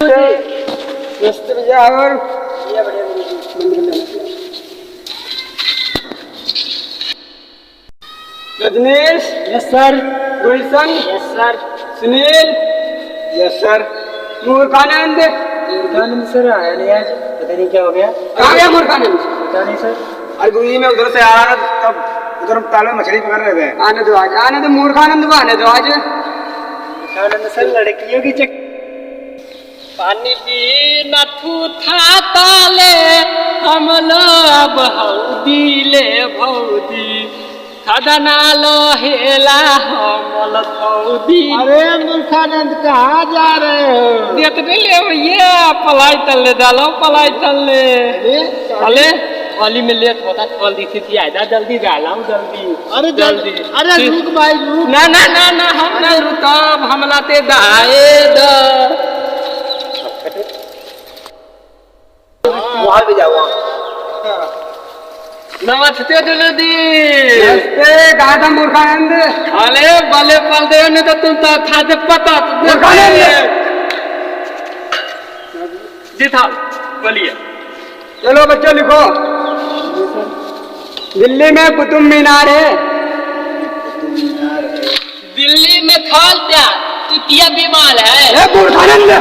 मस्त भैया और ये बढ़िया Rajneesh. Yes sir. Gulshan. Yes sir. Sunil. Yes sir. Murkhanand. Murkhanand sir आया नहीं आज, पता नहीं क्या हो गया। कहाँ गया मूर्खानंद? पता नहीं सर। अरे गुरुजी मैं उधर से आ रहा था, तब उधर ताल में मछली पकड़ रहे थे। आने दो आज, आने दो मूर्खानंद को आने दो आज। मूर्खानंद सर लड़कियों की चक पानी भी नथु था ताले हम लोग भौदी ले भौदी खदना लो हेला हमल भौदी। अरे मूर्खानंद कहाँ जा रहे हो? देख ले भैया पलाई तल्ले डालो पलाई तल्ले। अरे वाली में लेट होता जल्दी से थी आइदा जल्दी डालाऊं जल्दी। अरे जल्दी। अरे रुक भाई रुक। ना ना ना ना हम नहीं रुकब हमला ते दाए द वहाँ भी जाओ। नमस्ते जल्दी। नमस्ते। कहाँ था मूर्खानंद? अरे भले पल दे नहीं तो तुम तो था जब पता जी था बोलिए। चलो बच्चों लिखो। दिल्ली में कुतुब मीनार है। दिल्ली में खाल क्या चुतिया बीमार है। मूर्खानंद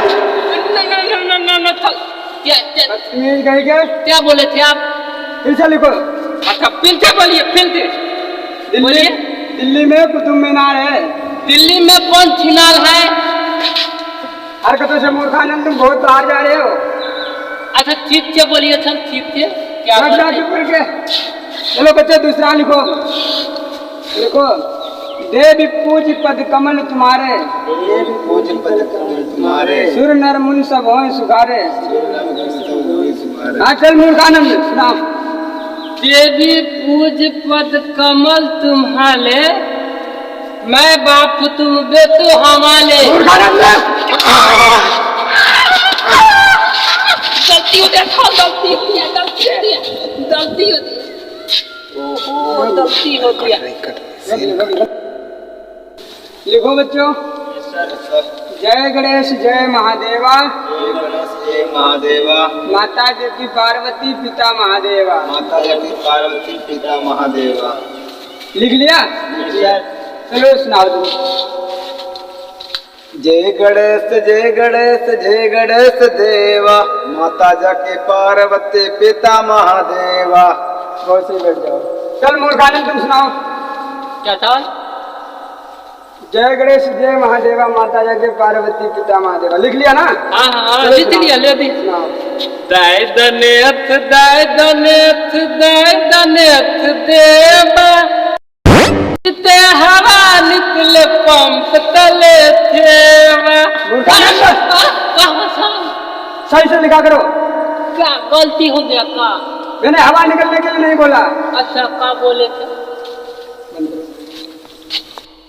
क्या बोले थे आप? फिर से लिखो। अच्छा फिर से बोलिए फिर से बोलिए। दिल्ली में कुतुब मीनार है। दिल्ली में कौन छिनाल है? हरकतों से मूर्खानंद तुम बहुत बाहर जा रहे हो। अच्छा ठीक से बोलिए सर ठीक से क्या चुप करके। चलो बच्चे दूसरा लिखो। लिखो देवी पूज पद कमल तुम्हारे। देवी पूज पद कमल तुम्हारे सुर नर मुनि सब हों सुखारे। हाँ चल मूर्खानंद सुना। देवी पूज पद कमल तुम्हारे मैं बाप तुम बेटो हमारे। गलती हो गया गलती हो गया गलती हो गया ओहो गलती हो गया। लिखो बच्चों। जय गणेश जय महादेवा। जय गणेश जय महादेवा। माता देवी पार्वती पिता महादेवा। माता देवी पार्वती पिता महादेवा। लिख लिया? चलो सुनाओ तुम। जय गणेश जय गणेश जय गणेश देवा। माता जाके पार्वती पिता महादेवा। बहुत सही बैठ जाओ। चल मूर्खानंद तुम सुनाओ। क्या था? जय गणेश जय महादेवा माता जाके पार्वती पिता महादेवा। लिख लिया ना? हाँ हाँ लिख लिया ले दी। दाय दनेथ देवा ते हवा निकले पंप तले थेवा। सही से लिखा करो। क्या गलती हो गया का? मैंने हवा निकलने के लिए नहीं बोला। अच्छा का बोले थे?